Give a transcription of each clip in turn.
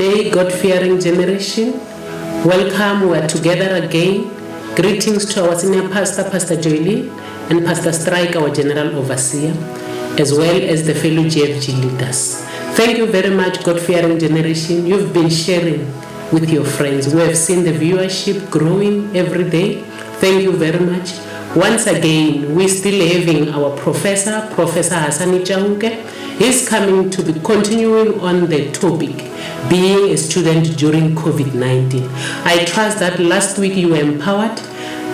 day, God-fearing generation. Welcome, we're together again. Greetings to our senior pastor, Pastor Joely, and Pastor Strike, our general overseer, as well as the fellow GFG leaders. Thank you very much, God-fearing generation. You've been sharing with your friends. We have seen the viewership growing every day. Thank you very much. Once again, we're still having our Professor Hasani Chauke. He's coming to be continuing on the topic, being a student during COVID-19. I trust that last week you were empowered.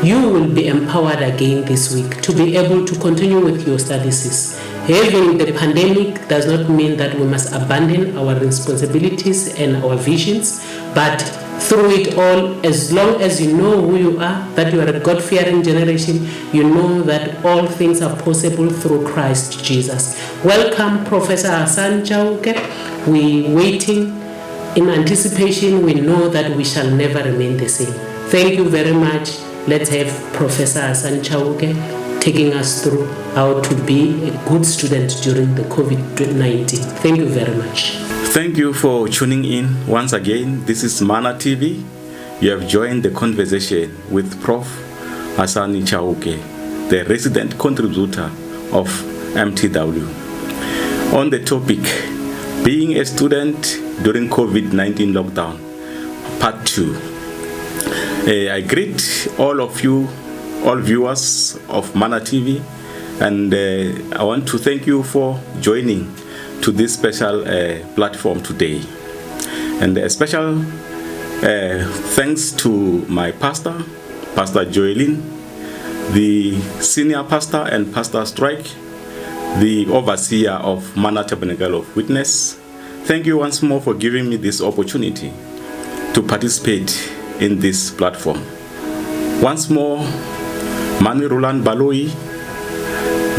You will be empowered again this week to be able to continue with your studies. Having the pandemic does not mean that we must abandon our responsibilities and our visions, but through it all, as long as you know who you are, that you are a God-fearing generation, you know that all things are possible through Christ Jesus. Welcome, Professor Hasani Chauke. We're waiting in anticipation. We know that we shall never remain the same. Thank you very much. Let's have Professor Hasani Chauke taking us through how to be a good student during the COVID-19. Thank you very much. Thank you for tuning in once again. This is Mana TV. You have joined the conversation with Prof Hasani Chauke, the resident contributor of MTW. On the topic, being a student during COVID-19 lockdown, part 2. I greet all of you, all viewers of Mana TV, and I want to thank you for joining to this special platform today. And a special thanks to my pastor, Pastor Joely, the senior pastor, and Pastor Strike, the overseer of Mana Tabernacle of Witness. Thank you once more for giving me this opportunity to participate in this platform. Once more, Manu Roland Baloi,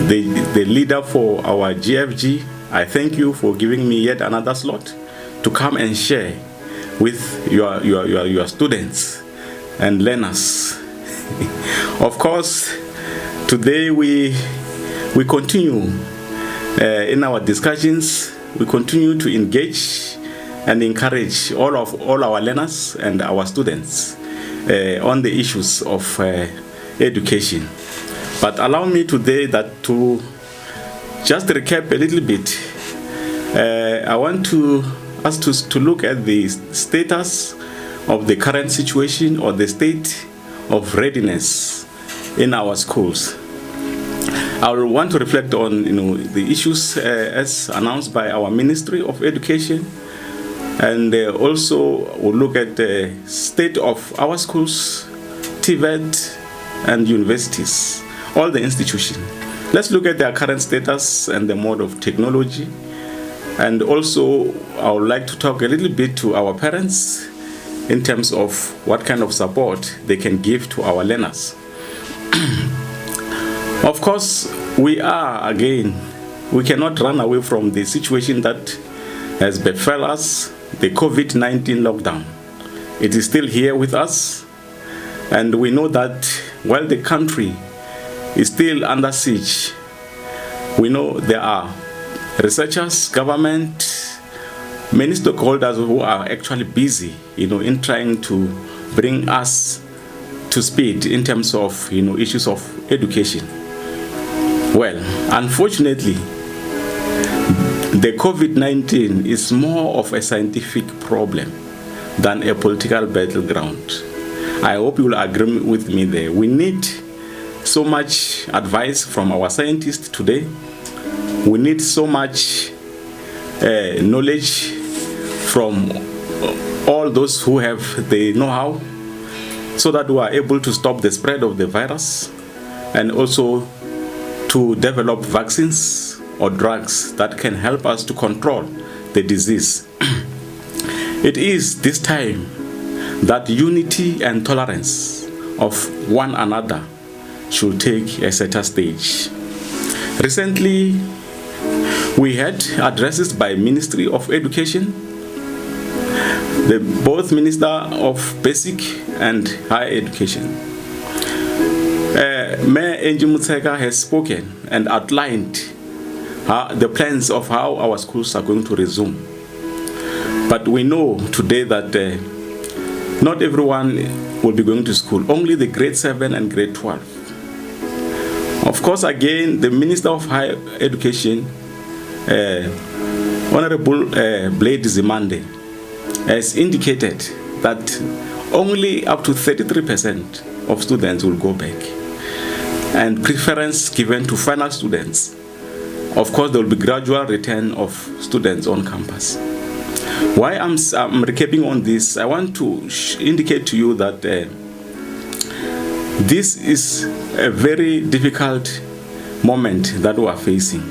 the leader for our GFG, I thank you for giving me yet another slot to come and share with your students and learners. Of course, today we continue in our discussions. We continue to engage and encourage all our learners and our students on the issues of education. But allow me today to just recap a little bit. I want us to look at the status of the current situation or the state of readiness in our schools. I will want to reflect on the issues as announced by our Ministry of Education, and also we'll look at the state of our schools, TVET, and universities, all the institutions. Let's look at their current status and the mode of technology. And also, I would like to talk a little bit to our parents in terms of what kind of support they can give to our learners. Of course, we cannot run away from the situation that has befell us, the COVID-19 lockdown. It is still here with us, and we know that while the country is still under siege, we know there are researchers, government, many stakeholders who are actually busy, in trying to bring us to speed in terms of, issues of education. Well, unfortunately, the COVID-19 is more of a scientific problem than a political battleground. I hope you will agree with me there. We need so much advice from our scientists today. We need so much knowledge from all those who have the know-how, so that we are able to stop the spread of the virus and also to develop vaccines or drugs that can help us to control the disease. It is this time that unity and tolerance of one another should take a center stage. Recently, we had addresses by Ministry of Education, both Minister of Basic and Higher Education. Mayor Angie Mutseka has spoken and outlined the plans of how our schools are going to resume. But we know today that not everyone will be going to school, only the grade 7 and grade 12. Of course, again, the Minister of Higher Education, Honorable Blade Zimande, has indicated that only up to 33% of students will go back, and preference given to final students. Of course, there will be gradual return of students on campus. Why I'm recapping on this, I want to indicate to you that this is a very difficult moment that we are facing,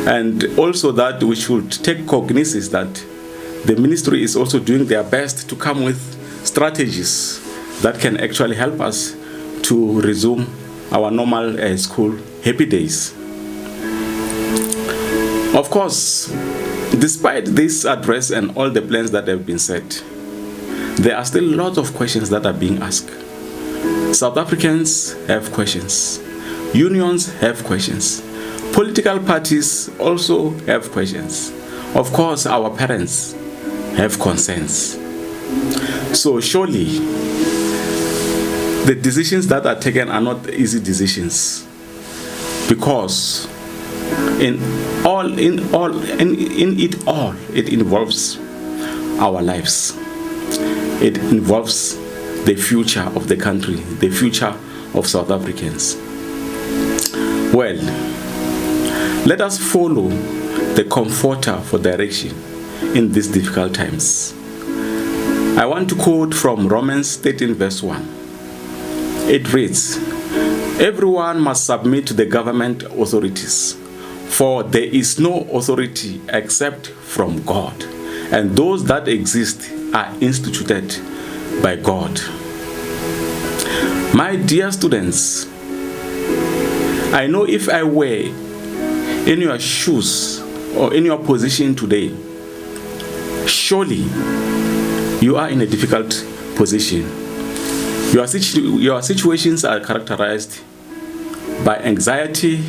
and also that we should take cognizance that the ministry is also doing their best to come with strategies that can actually help us to resume our normal school happy days. Of course, despite this address and all the plans that have been set, there are still lots of questions that are being asked. South Africans have questions. Unions have questions. Political parties also have questions. Of course, our parents have concerns. So surely, the decisions that are taken are not easy decisions, because in it all, it involves our lives. It involves the future of the country, the future of South Africans. Well, let us follow the comforter for direction in these difficult times. I want to quote from Romans 13 verse 1. It reads, "Everyone must submit to the government authorities, for there is no authority except from God, and those that exist are instituted by God." My dear students, I know if I were in your shoes or in your position today, surely you are in a difficult position. Your situations are characterized by anxiety,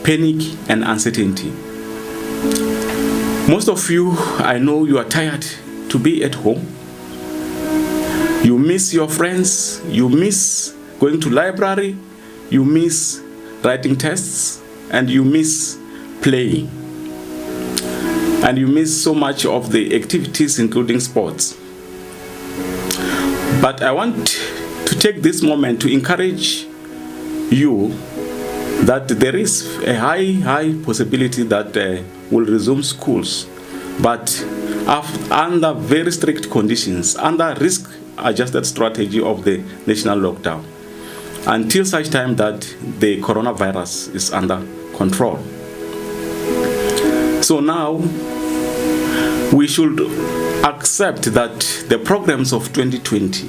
panic, and uncertainty. Most of you, I know you are tired to be at home. You miss your friends, you miss going to library, you miss writing tests, and you miss playing. And you miss so much of the activities, including sports. But I want to take this moment to encourage you that there is a high possibility that we'll resume schools, but under very strict conditions, under risk-adjusted strategy of the national lockdown, until such time that the coronavirus is under control. So now, we should accept that the programs of 2020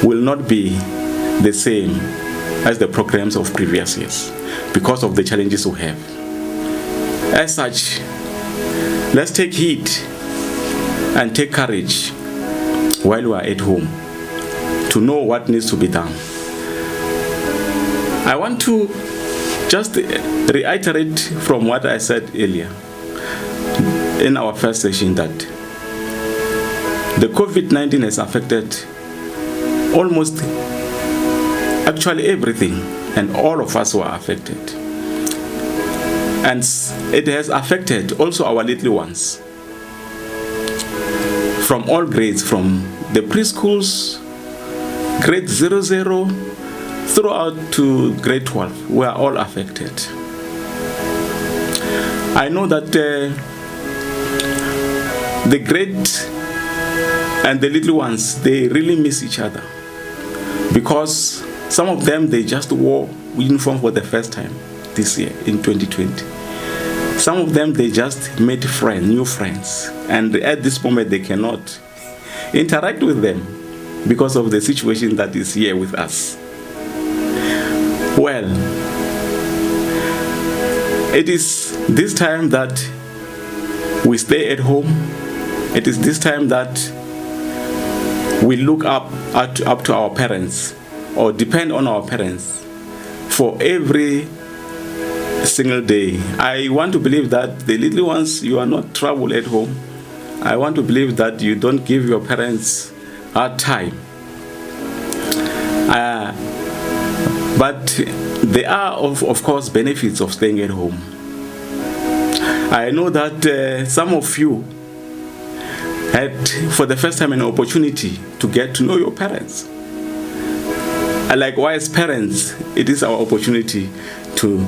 will not be the same as the programs of previous years because of the challenges we have. As such, let's take heed and take courage while we are at home to know what needs to be done. I want to just reiterate from what I said earlier in our first session that the COVID-19 has affected almost actually everything, and all of us were affected. And it has affected also our little ones from all grades, from the preschools, grade 00, throughout to grade 12. We are all affected. I know that the great and the little ones, they really miss each other, because some of them, they just wore uniform for the first time this year in 2020. Some of them, they just made new friends, and at this moment they cannot interact with them because of the situation that is here with us. Well, it is this time that we stay at home. It is this time that we look up to our parents, or depend on our parents for every single day. I want to believe that the little ones, you are not trouble at home. I want to believe that you don't give your parents hard time. But there are, of course, benefits of staying at home. I know that some of you had, for the first time, an opportunity to get to know your parents. And likewise, parents, it is our opportunity to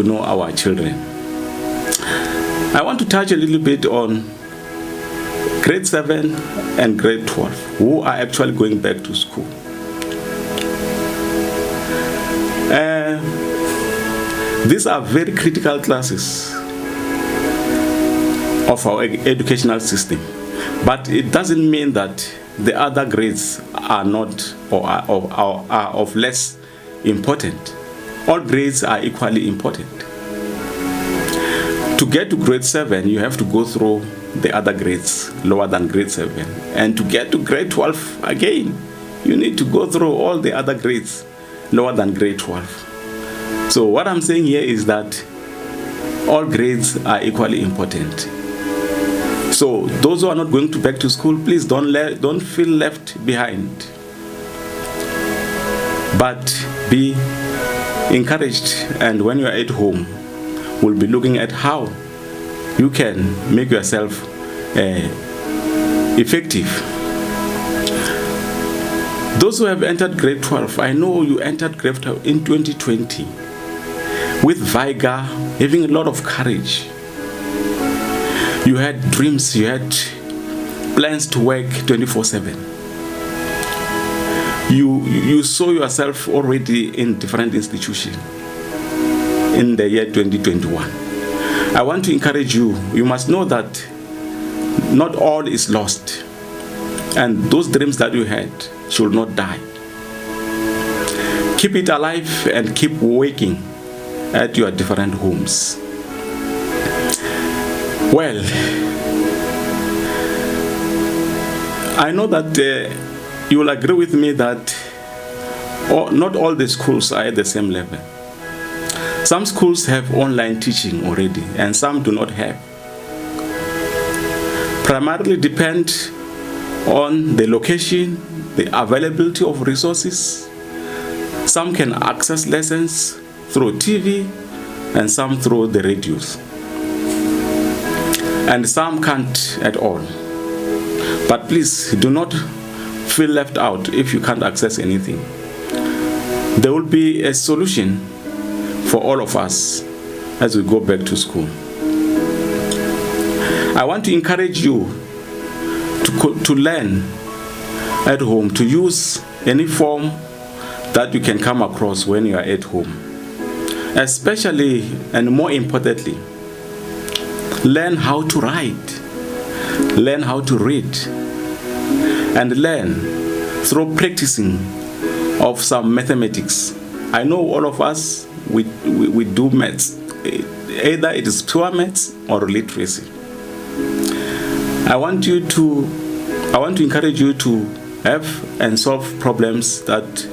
know our children. I want to touch a little bit on grade 7 and grade 12, who are actually going back to school. These are very critical classes of our educational system, but it doesn't mean that the other grades are not or are of less important. All grades are equally important. To get to grade 7, you have to go through the other grades lower than grade 7. And to get to grade 12 again, you need to go through all the other grades lower than grade 12. So what I'm saying here is that all grades are equally important. So those who are not going back to school, please don't feel left behind. But be encouraged, and when you are at home, we'll be looking at how you can make yourself effective. Those who have entered grade 12, I know you entered grade 12 in 2020 with vigor, having a lot of courage. You had dreams, you had plans to work 24/7. You saw yourself already in different institutions in the year 2021. I want to encourage you. You must know that not all is lost, and those dreams that you had should not die. Keep it alive and keep working at your different homes. Well, I know that you will agree with me that not all the schools are at the same level. Some schools have online teaching already, and some do not have. Primarily depend on the location, the availability of resources. Some can access lessons through TV, and some through the radios. And some can't at all. But please do not feel left out if you can't access anything. There will be a solution for all of us as we go back to school. I want to encourage you to learn at home, to use any form that you can come across when you are at home. Especially and more importantly, learn how to write, learn how to read, and learn through practicing of some mathematics. I know all of us, we do maths. Either it is pure maths or literacy. I want to encourage you to have and solve problems that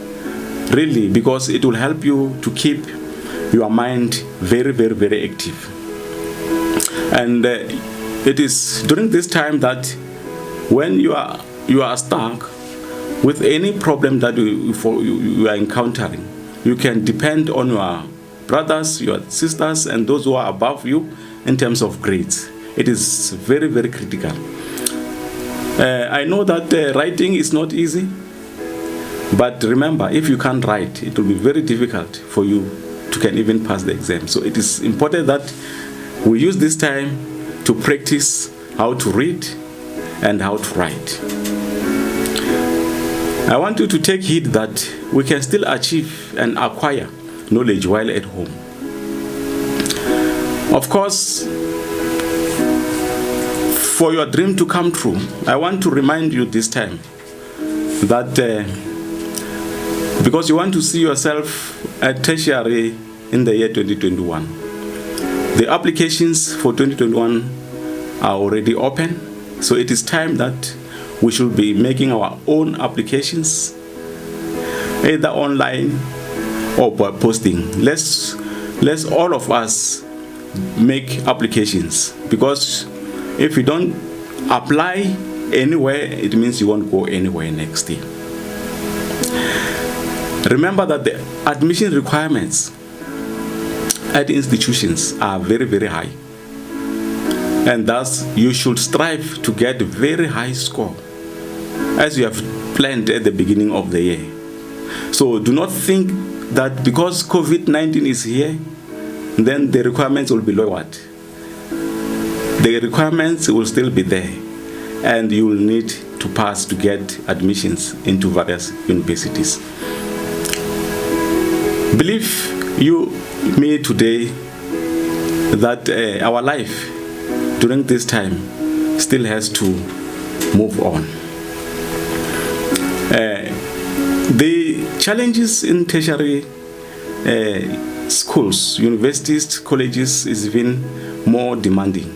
really, because it will help you to keep your mind very, very, very active. And it is during this time that when you are stuck with any problem that you are encountering, you can depend on your brothers, your sisters, and those who are above you in terms of grades. It is very, very critical. I know that writing is not easy, but remember, if you can't write, it will be very difficult for you to can even pass the exam. So it is important that we use this time to practice how to read and how to write. I want you to take heed that we can still achieve and acquire knowledge while at home. Of course, for your dream to come true, I want to remind you this time that because you want to see yourself at tertiary in the year 2021, the applications for 2021 are already open. So it is time that we should be making our own applications, either online or by posting. Let's all of us make applications, because if we don't apply anywhere, it means you won't go anywhere next year. Remember that the admission requirements at institutions are very, very high. And thus, you should strive to get a very high score as you have planned at the beginning of the year. So do not think that because COVID-19 is here, then the requirements will be lowered. The requirements will still be there, and you will need to pass to get admissions into various universities. Believe you me today that our life during this time still has to move on. The challenges in tertiary schools, universities, colleges is even more demanding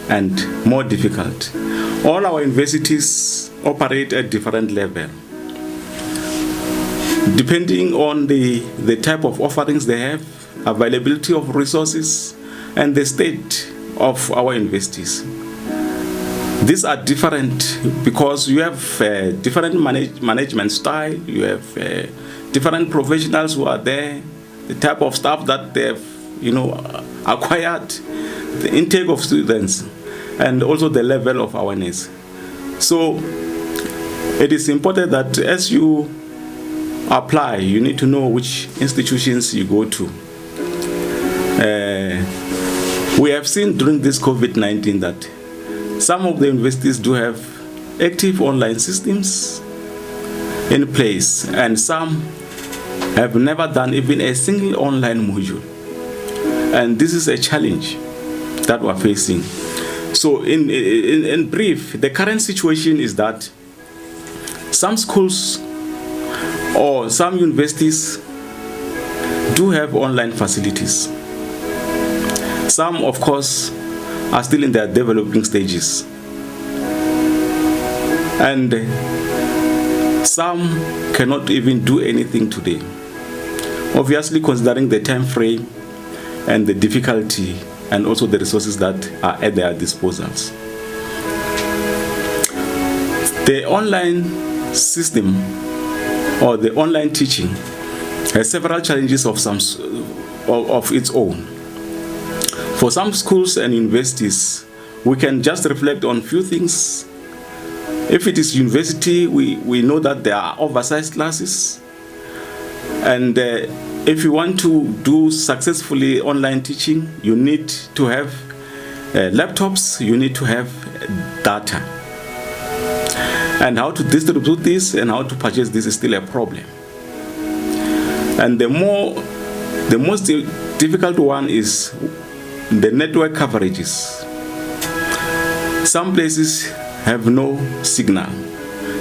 and more difficult. All our universities operate at different levels. Depending on the type of offerings they have, availability of resources, and the state of our universities. These are different because you have different management style, you have different professionals who are there, the type of staff that they have, acquired, the intake of students, and also the level of awareness. So it is important that as you apply, you need to know which institutions you go to. We have seen during this COVID-19 that some of the universities do have active online systems in place, and some have never done even a single online module. And this is a challenge that we're facing. So in brief, the current situation is that some schools or some universities do have online facilities. Some, of course, are still in their developing stages. And some cannot even do anything today. Obviously, considering the time frame and the difficulty and also the resources that are at their disposals. The online system or the online teaching has several challenges of its own. For some schools and universities, we can just reflect on few things. If it is university, we know that there are oversized classes. And if you want to do successfully online teaching, you need to have laptops, you need to have data. And how to distribute this and how to purchase this is still a problem. And the most difficult one is the network coverages. Some places have no signal.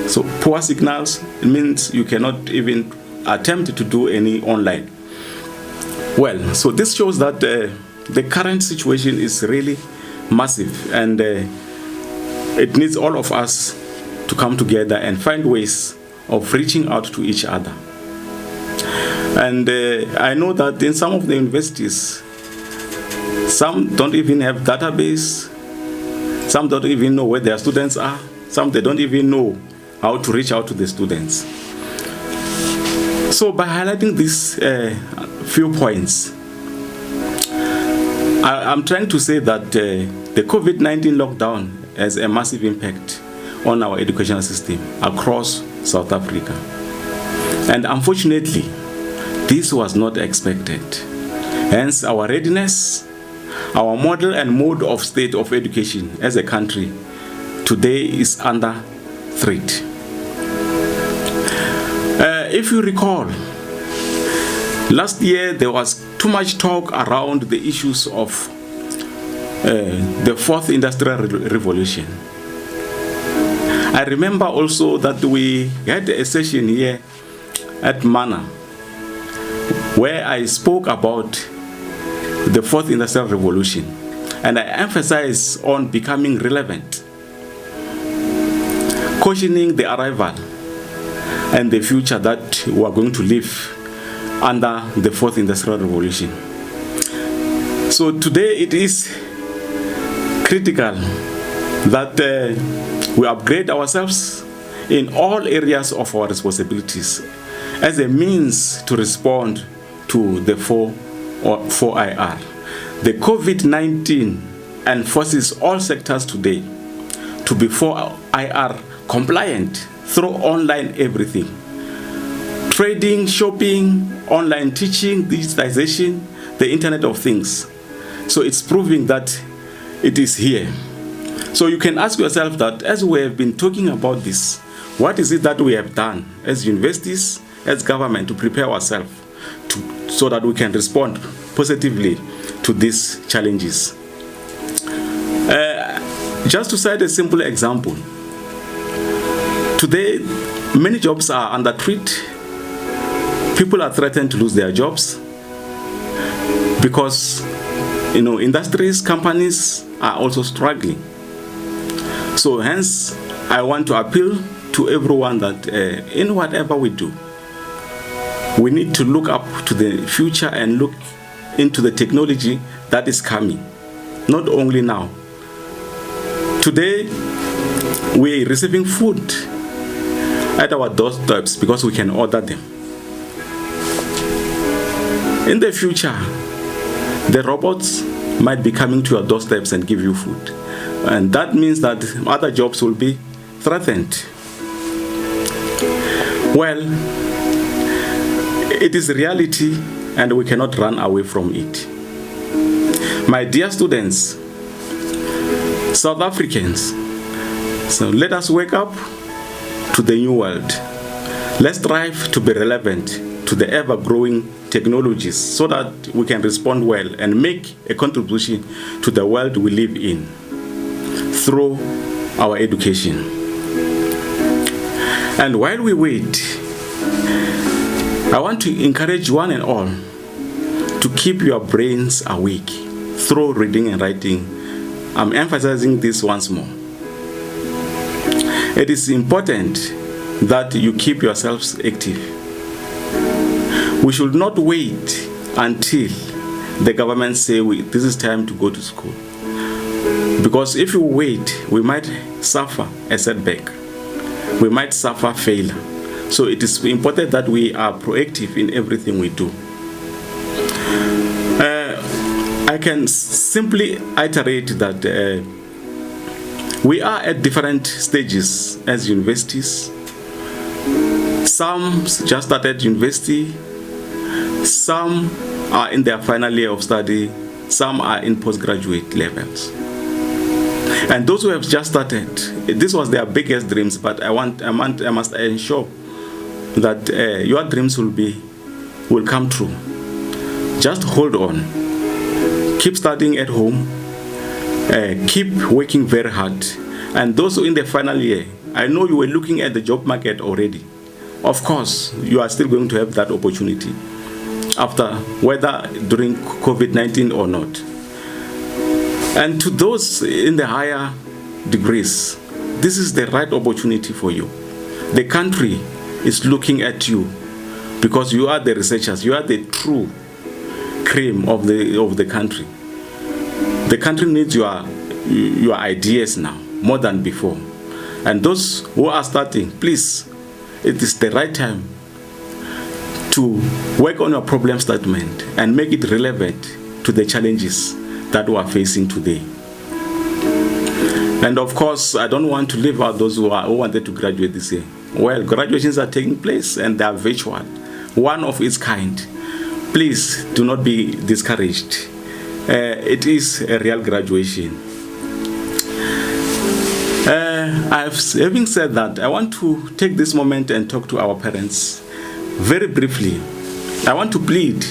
So poor signals, it means you cannot even attempt to do any online. Well, so this shows that the current situation is really massive, and it needs all of us to come together and find ways of reaching out to each other. And I know that in some of the universities, some don't even have database, some don't even know where their students are, some they don't even know how to reach out to the students. So by highlighting these few points, I'm trying to say that the COVID-19 lockdown has a massive impact on our educational system across South Africa. And unfortunately, this was not expected. Hence, our readiness, our model and mode of state of education as a country today is under threat. If you recall, last year there was too much talk around the issues of the fourth industrial revolution. I remember also that we had a session here at Mana where I spoke about the fourth industrial revolution, and I emphasized on becoming relevant, cautioning the arrival and the future that we are going to live under the fourth industrial revolution. So today it is critical that we upgrade ourselves in all areas of our responsibilities as a means to respond to the 4IR. The COVID-19 enforces all sectors today to be 4IR compliant through online everything. Trading, shopping, online teaching, digitization, the Internet of Things. So it's proving that it is here. So you can ask yourself that as we have been talking about this, what is it that we have done as universities, as government, to prepare ourselves so that we can respond positively to these challenges? Just to cite a simple example, today many jobs are under threat. People are threatened to lose their jobs because industries, companies are also struggling. So hence, I want to appeal to everyone that in whatever we do, we need to look up to the future and look into the technology that is coming, not only now. Today, we are receiving food at our doorsteps because we can order them. In the future, the robots might be coming to your doorsteps and give you food. And that means that other jobs will be threatened. Well, it is reality and we cannot run away from it. My dear students, South Africans, so let us wake up to the new world. Let's strive to be relevant to the ever-growing technologies so that we can respond well and make a contribution to the world we live in through our education. And while we wait, I want to encourage one and all to keep your brains awake through reading and writing. I'm emphasizing this once more. It is important that you keep yourselves active. We should not wait until the government say this is time to go to school. Because if you wait, we might suffer a setback. We might suffer failure. So it is important that we are proactive in everything we do. I can simply iterate that we are at different stages as universities. Some just started university, some are in their final year of study, some are in postgraduate levels. And those who have just started, this was their biggest dreams, but I must ensure that your dreams will come true. Just hold on. Keep studying at home. Keep working very hard. And those who in the final year, I know you were looking at the job market already. Of course, you are still going to have that opportunity after, whether during COVID-19 or not. And to those in the higher degrees, this is the right opportunity for you. The country is looking at you because you are the researchers, you are the true cream of the country. The country needs your ideas now more than before. And those who are starting, please, it is the right time to work on your problem statement and make it relevant to the challenges that we are facing today. And of course, I don't want to leave out those who wanted to graduate this year. Well, graduations are taking place and they are virtual, one of its kind. Please do not be discouraged. It is a real graduation. Having said that, I want to take this moment and talk to our parents very briefly. I want to plead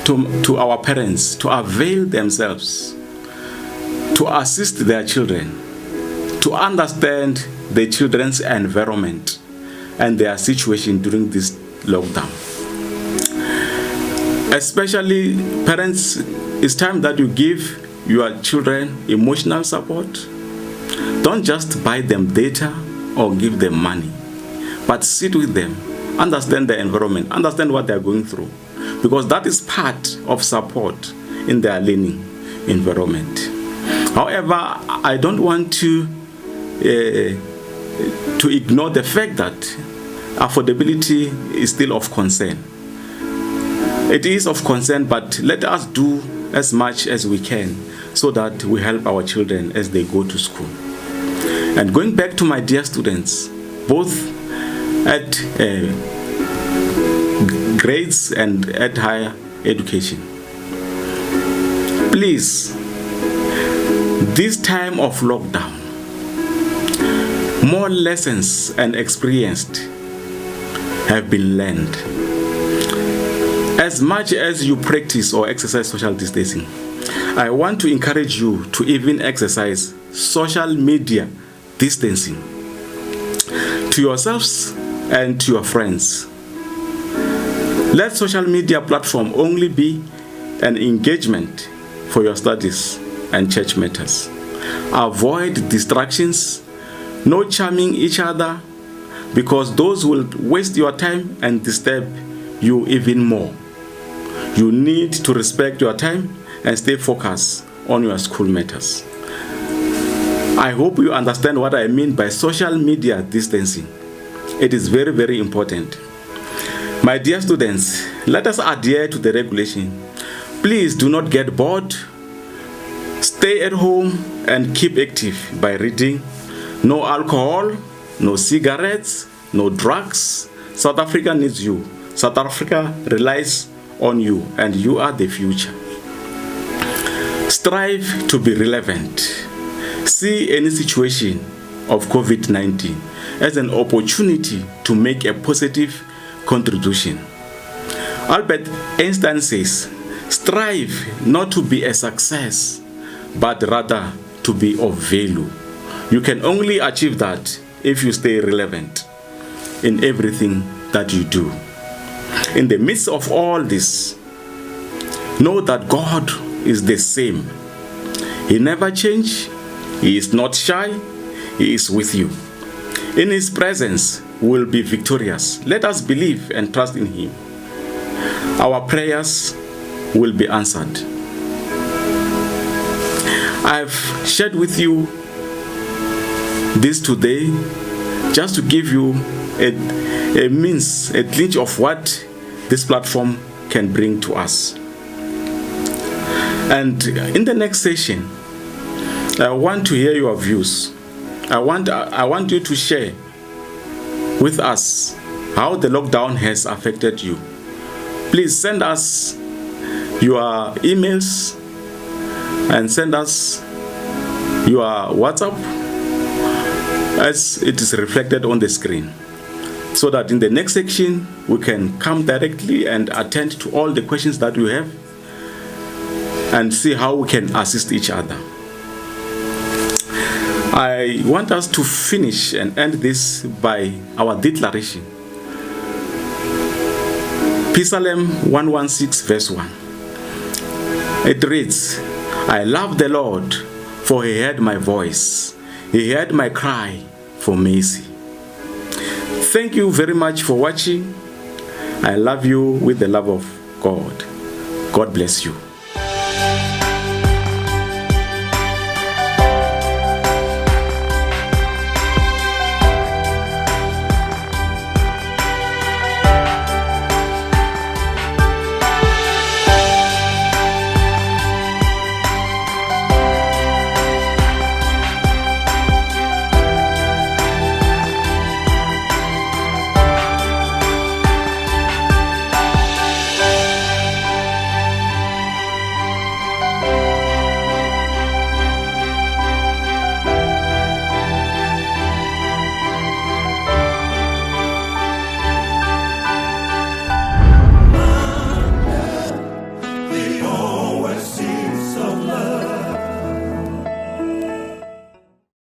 to our parents to avail themselves, to assist their children, to understand the children's environment and their situation during this lockdown. Especially parents, it's time that you give your children emotional support. Don't just buy them data or give them money, but sit with them, understand their environment, understand what they're going through, because that is part of support in their learning environment. However, I don't want to to ignore the fact that affordability is still of concern. It is of concern, but let us do as much as we can so that we help our children as they go to school. And going back to my dear students, both at grades and at higher education, please, this time of lockdown, more lessons and experience have been learned. As much as you practice or exercise social distancing, I want to encourage you to even exercise social media distancing to yourselves and to your friends. Let social media platform only be an engagement for your studies and church matters. Avoid distractions, no charming each other, because those will waste your time and disturb you even more. You need to respect your time and stay focused on your school matters. I hope you understand what I mean by social media distancing. It is very, very important. My dear students, let us adhere to the regulation. Please do not get bored. Stay at home and keep active by reading. No alcohol, no cigarettes, no drugs. South Africa needs you. South Africa relies on you, and you are the future. Strive to be relevant. See any situation of COVID-19 as an opportunity to make a positive contribution. Albert Einstein says, strive not to be a success, but rather to be of value. You can only achieve that if you stay relevant in everything that you do. In the midst of all this, know that God is the same. He never changes. He is not shy. He is with you. In His presence, we will be victorious. Let us believe and trust in Him. Our prayers will be answered. I've shared with you this today just to give you a means, a glimpse of what this platform can bring to us. And in the next session, I want to hear your views. I want you to share with us how the lockdown has affected you. Please send us your emails and send us your WhatsApp as it is reflected on the screen, so that in the next section we can come directly and attend to all the questions that you have and see how we can assist each other. I want us to finish and end this by our declaration. Psalm 116 verse 1. It reads, I love the Lord, for He heard my voice. He heard my cry for mercy. Thank you very much for watching. I love you with the love of God. God bless you.